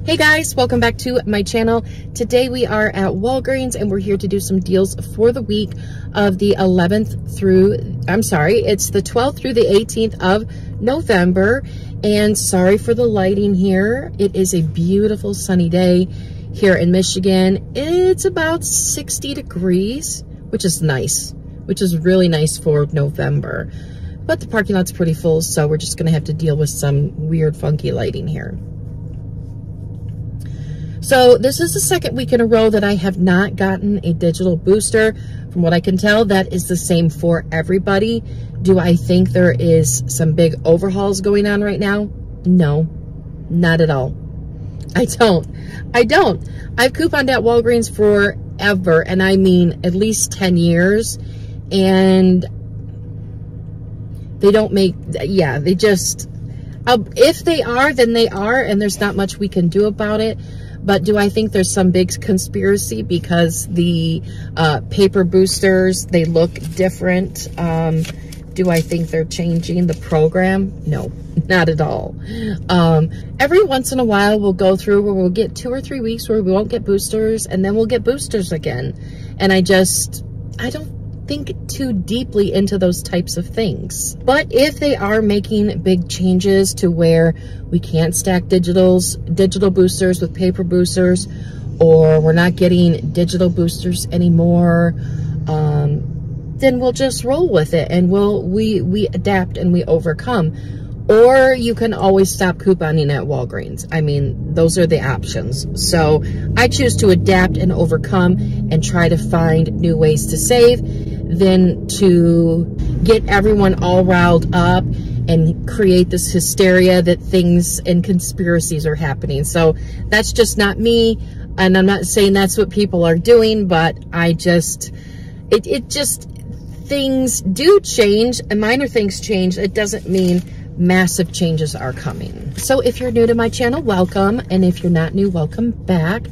Hey guys, welcome back to my channel. Today we are at Walgreens and we're here to do some deals for the week of the 11th through, it's the 12th through the 18th of November. And sorry for the lighting here. It is a beautiful sunny day here in Michigan. It's about 60 degrees, which is nice, which is really nice for November. But the parking lot's pretty full, so we're just gonna have to deal with some weird, funky lighting here. So this is the second week in a row that I have not gotten a digital booster. From what I can tell, that is the same for everybody. Do I think there is some big overhauls going on right now? No, not at all. I don't. I've couponed at Walgreens forever, and I mean at least 10 years. And they don't make, yeah, they just, if they are, then they are, and there's not much we can do about it. But do I think there's some big conspiracy because the paper boosters, they look different? Do I think they're changing the program? No, not at all. Every once in a while, we'll go through where we'll get 2 or 3 weeks where we won't get boosters, and then we'll get boosters again. And I don't think too deeply into those types of things. But if they are making big changes to where we can't stack digital boosters with paper boosters, or we're not getting digital boosters anymore, then we'll just roll with it and we adapt and we overcome. Or you can always stop couponing at Walgreens. I mean, those are the options. So I choose to adapt and overcome and try to find new ways to save than to get everyone all riled up and create this hysteria that things and conspiracies are happening. So that's just not me. And I'm not saying that's what people are doing, but things do change and minor things change. It doesn't mean massive changes are coming. So if you're new to my channel, welcome. And if you're not new, welcome back.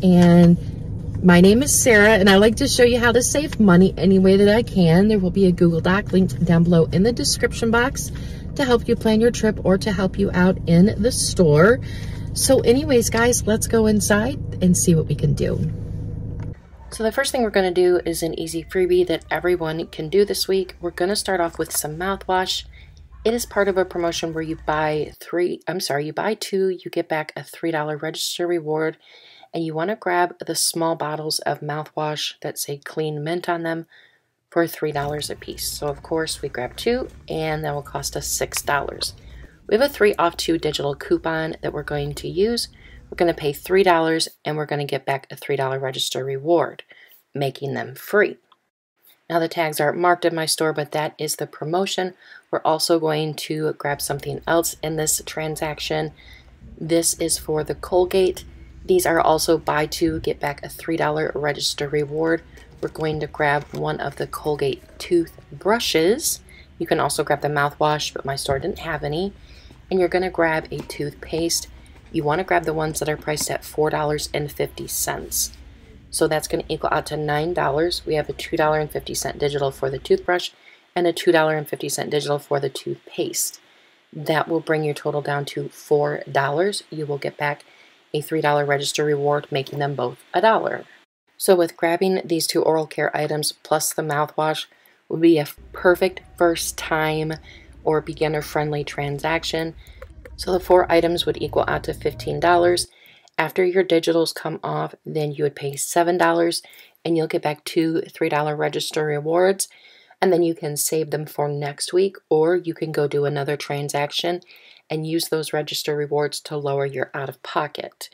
And my name is Sarah, and I like to show you how to save money any way that I can. There will be a Google Doc linked down below in the description box to help you plan your trip or to help you out in the store. So anyways, guys, let's go inside and see what we can do. So the first thing we're going to do is an easy freebie that everyone can do this week. We're going to start off with some mouthwash. It is part of a promotion where you buy two, you get back a $3 register reward. And you want to grab the small bottles of mouthwash that say Clean Mint on them for $3 a piece. So of course we grab 2, and that will cost us $6. We have a 3 off 2 digital coupon that we're going to use. We're going to pay $3 and we're going to get back a $3 register reward, making them free. Now the tags aren't marked in my store, but that is the promotion. We're also going to grab something else in this transaction. This is for the Colgate. These are also buy 2, get back a $3 register reward. We're going to grab one of the Colgate toothbrushes. You can also grab the mouthwash, but my store didn't have any. And you're going to grab a toothpaste. You want to grab the ones that are priced at $4.50. So that's going to equal out to $9. We have a $2.50 digital for the toothbrush and a $2.50 digital for the toothpaste. That will bring your total down to $4. You will get back a $3 register reward, making them both $1. So with grabbing these 2 oral care items plus the mouthwash would be a perfect first time or beginner friendly transaction. So the 4 items would equal out to $15. After your digitals come off, then you would pay $7 and you'll get back 2 $3 register rewards, and then you can save them for next week, or you can go do another transaction and use those register rewards to lower your out-of-pocket.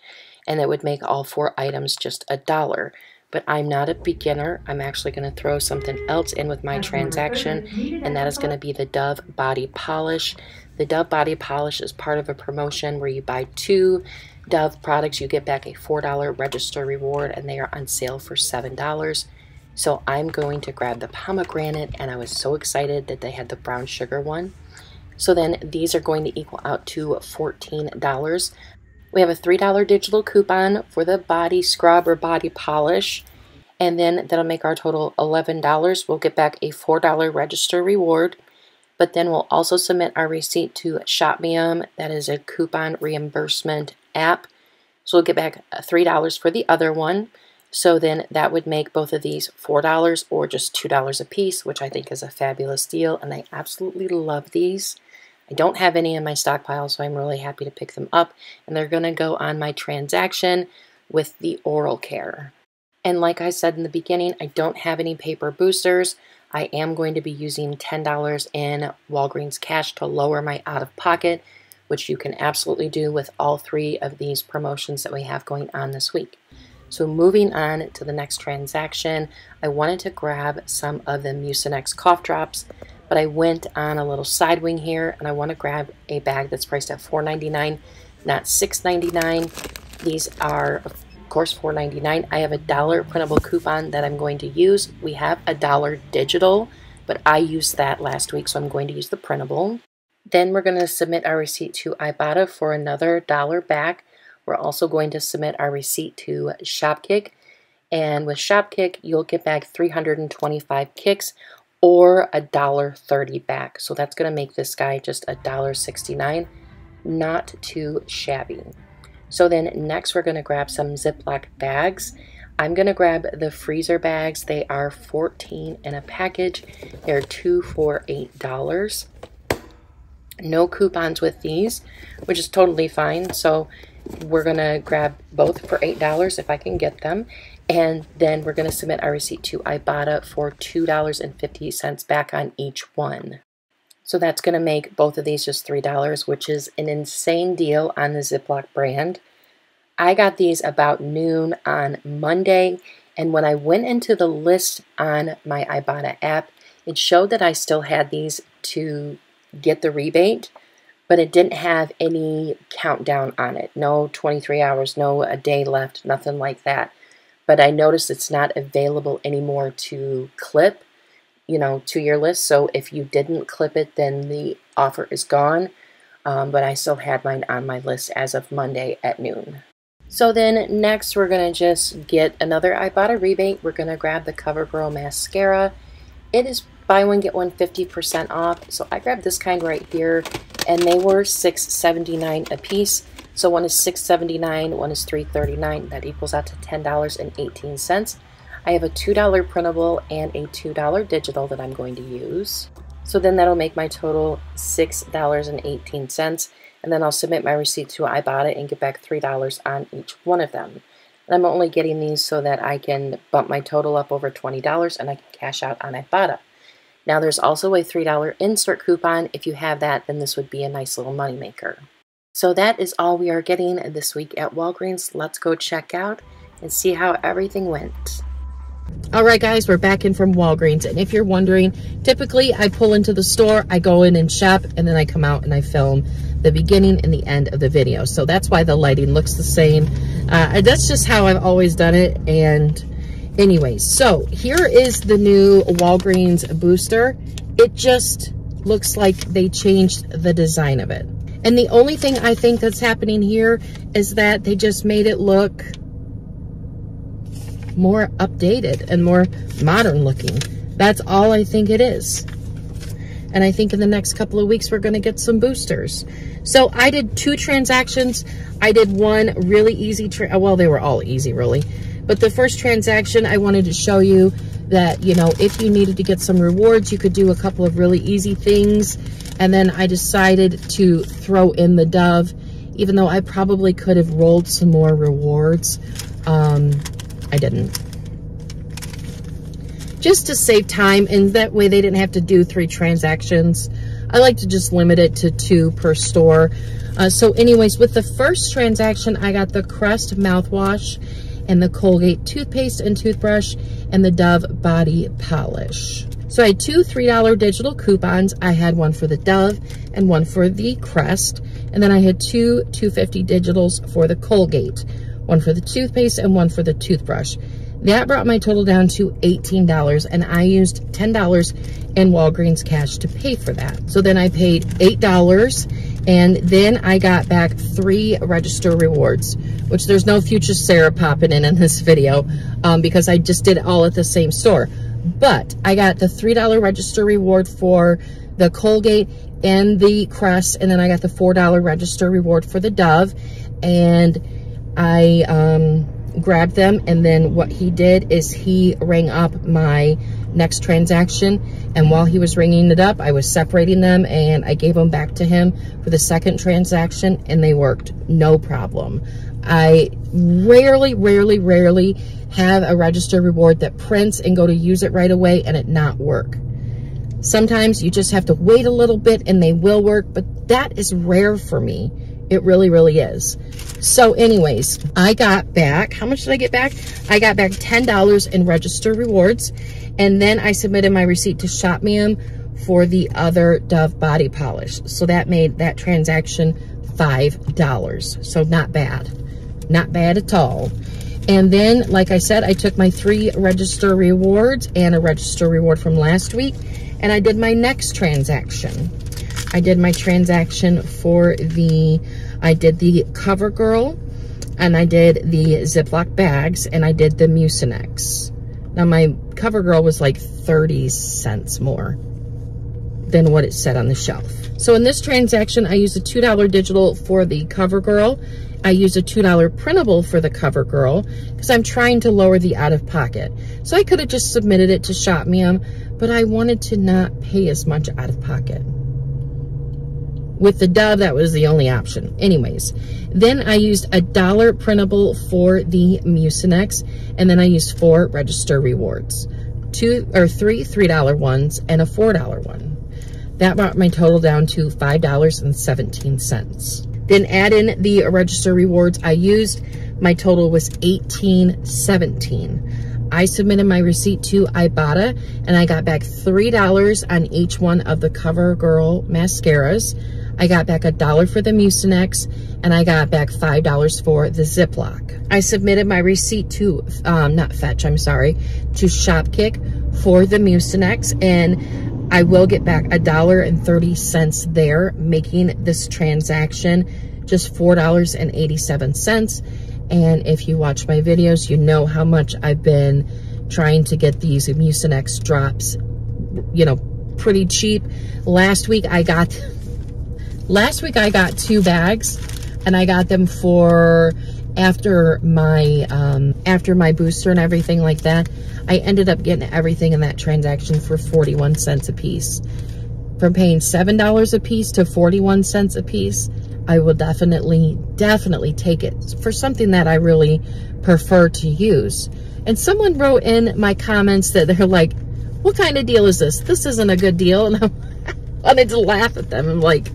And it would make all 4 items just $1. But I'm not a beginner. I'm actually going to throw something else in with my transaction, and that is going to be the Dove Body Polish. The Dove Body Polish is part of a promotion where you buy 2 Dove products, you get back a $4 register reward, and they are on sale for $7. So I'm going to grab the pomegranate, and I was so excited that they had the brown sugar one. So then these are going to equal out to $14. We have a $3 digital coupon for the body scrub or body polish, and then that'll make our total $11. We'll get back a $4 register reward. but then we'll also submit our receipt to Shop.with. That is a coupon reimbursement app. So we'll get back $3 for the other one. So then that would make both of these $4 or just $2 a piece, which I think is a fabulous deal. And I absolutely love these. I don't have any in my stockpile, so I'm really happy to pick them up. And they're going to go on my transaction with the oral care. And like I said in the beginning, I don't have any paper boosters. I am going to be using $10 in Walgreens cash to lower my out-of-pocket, which you can absolutely do with all 3 of these promotions that we have going on this week. So moving on to the next transaction, I wanted to grab some of the Mucinex cough drops, but I went on a little side wing here, and I want to grab a bag that's priced at $4.99, not $6.99. These are, of course, $4.99. I have a $1 printable coupon that I'm going to use. We have a $1 digital, but I used that last week, so I'm going to use the printable. Then we're going to submit our receipt to Ibotta for another $1 back. We're also going to submit our receipt to Shop.with, and with Shop.with, you'll get back 325 kicks or $1.30 back. So that's going to make this guy just $1.69, not too shabby. So then next we're going to grab some Ziploc bags. I'm going to grab the freezer bags. They are 14 in a package. They're 2 for $8. No coupons with these, which is totally fine. So we're going to grab both for $8 if I can get them. And then we're going to submit our receipt to Ibotta for $2.50 back on each one. So that's going to make both of these just $3, which is an insane deal on the Ziploc brand. I got these about noon on Monday, and when I went into the list on my Ibotta app, it showed that I still had these to get the rebate, but it didn't have any countdown on it. No 23 hours, no a day left, nothing like that. But I noticed it's not available anymore to clip, you know, to your list. So if you didn't clip it, then the offer is gone. But I still had mine on my list as of Monday at noon. So then next we're going to just get another Ibotta rebate. We're going to grab the CoverGirl mascara. It is buy one, get one 50% off. So I grabbed this kind right here, and they were $6.79 a piece. So one is $6.79, one is $3.39. That equals out to $10.18. I have a $2 printable and a $2 digital that I'm going to use. So then that'll make my total $6.18. And then I'll submit my receipt to Ibotta and get back $3 on each one of them. And I'm only getting these so that I can bump my total up over $20 and I can cash out on Ibotta. Now there's also a $3 insert coupon. If you have that, then this would be a nice little moneymaker. So that is all we are getting this week at Walgreens. Let's go check out and see how everything went. All right, guys, we're back in from Walgreens. And if you're wondering, typically I pull into the store, I go in and shop, and then I come out and I film the beginning and the end of the video. So that's why the lighting looks the same. That's just how I've always done it. And anyway, so here is the new Walgreens booster. It just looks like they changed the design of it. And the only thing I think that's happening here is that they just made it look more updated and more modern looking. That's all I think it is. And I think in the next couple of weeks, we're going to get some boosters. So I did 2 transactions. I did one really easy, well, they were all easy really. But the first transaction, I wanted to show you that, you know, if you needed to get some rewards, you could do a couple of really easy things. And then I decided to throw in the Dove, even though I probably could have rolled some more rewards. I didn't. Just to save time, and that way they didn't have to do 3 transactions. I like to just limit it to 2 per store. So anyways, with the first transaction, I got the Crest mouthwash and the Colgate toothpaste and toothbrush and the Dove body polish. So I had 2 $3 digital coupons. I had one for the Dove and one for the Crest. And then I had 2 $2.50 digitals for the Colgate. One for the toothpaste and one for the toothbrush. That brought my total down to $18, and I used $10 in Walgreens cash to pay for that. So then I paid $8, and then I got back 3 register rewards, which there's no future Sarah popping in this video because I just did it all at the same store. But I got the $3 register reward for the Colgate and the Crest, and then I got the $4 register reward for the Dove, and I grabbed them, and then what he did is he rang up my next transaction, and while he was ringing it up, I was separating them, and I gave them back to him for the second transaction, and they worked no problem. I rarely have a register reward that prints and go to use it right away and it not work. Sometimes you just have to wait a little bit and they will work, but that is rare for me. It really is. So anyways, I got back, how much did I get back? I got back $10 in register rewards, and then I submitted my receipt to Shop.with for the other Dove body polish. So that made that transaction $5. So not bad. Not bad at all. And then, like I said, I took my 3 register rewards and a register reward from last week, and I did my next transaction. I did my transaction for I did the CoverGirl, and I did the Ziploc bags, and I did the Mucinex. Now, my CoverGirl was like 30 cents more than what it said on the shelf. So in this transaction, I used a $2 digital for the CoverGirl. I used a $2 printable for the CoverGirl because I'm trying to lower the out-of-pocket. So I could have just submitted it to Shop.with, but I wanted to not pay as much out-of-pocket. With the Dove, that was the only option. Anyways, then I used a $1 printable for the Mucinex, and then I used 4 register rewards. 3 $3 ones and a $4 one. That brought my total down to $5.17. Then add in the register rewards I used. My total was $18.17. I submitted my receipt to Ibotta, and I got back $3 on each one of the CoverGirl mascaras. I got back $1 for the Mucinex, and I got back $5 for the Ziploc. I submitted my receipt to, to Shopkick for the Mucinex, and I will get back $1.30 there, making this transaction just $4.87. And if you watch my videos, you know how much I've been trying to get these Mucinex drops, you know, pretty cheap. Last week I got 2 bags, and I got them for after my booster and everything like that. I ended up getting everything in that transaction for 41 cents a piece. From paying $7 a piece to 41 cents a piece, I will definitely take it for something that I really prefer to use. And someone wrote in my comments that they're like, what kind of deal is this? This isn't a good deal. And I wanted to laugh at them. I'm like,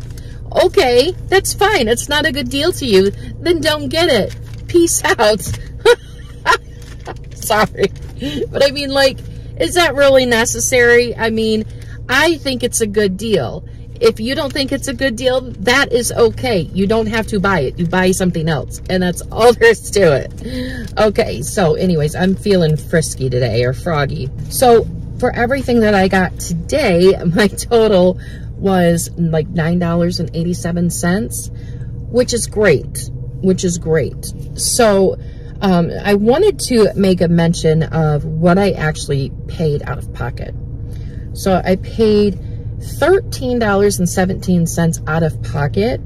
okay, that's fine. It's not a good deal to you. Then don't get it. Peace out. Sorry. But I mean, like, is that really necessary? I mean, I think it's a good deal. If you don't think it's a good deal, that is okay. You don't have to buy it. You buy something else. And that's all there is to it. Okay, so anyways, I'm feeling frisky today, or froggy. So for everything that I got today, my total was like $9.87, which is great. So I wanted to make a mention of what I actually paid out of pocket. So I paid $13.17 out of pocket,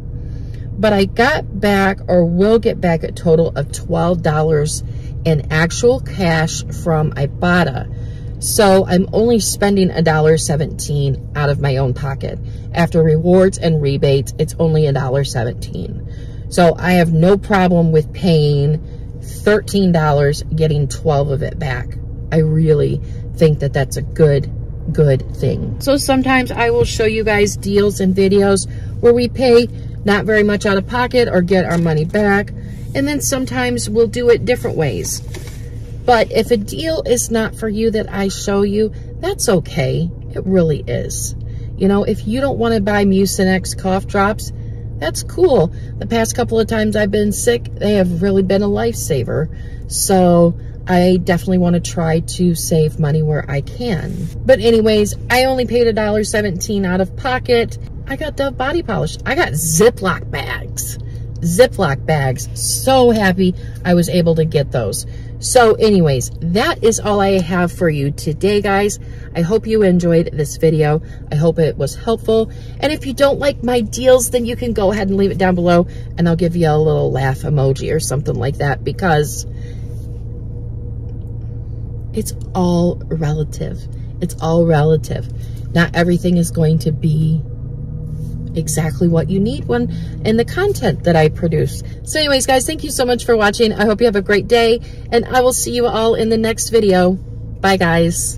but I got back, or will get back, a total of $12 in actual cash from Ibotta. So I'm only spending $1.17 out of my own pocket. After rewards and rebates, it's only $1.17. So I have no problem with paying $13, getting 12 of it back. I really think that that's a good thing. So sometimes I will show you guys deals and videos where we pay not very much out of pocket or get our money back, and then sometimes we'll do it different ways. But if a deal is not for you that I show you, that's okay. It really is. You know, if you don't want to buy Mucinex cough drops, that's cool. The past couple of times I've been sick, they have really been a lifesaver. So I definitely want to try to save money where I can. But anyways, I only paid $1.17 out of pocket. I got Dove body polish. I got Ziploc bags. Ziploc bags. So happy I was able to get those. So anyways, that is all I have for you today, guys. I hope you enjoyed this video. I hope it was helpful. And if you don't like my deals, then you can go ahead and leave it down below, and I'll give you a little laugh emoji or something like that, because it's all relative. It's all relative. Not everything is going to be exactly what you need when in the content that I produce. So anyways, guys, thank you so much for watching. I hope you have a great day, and I will see you all in the next video. Bye, guys.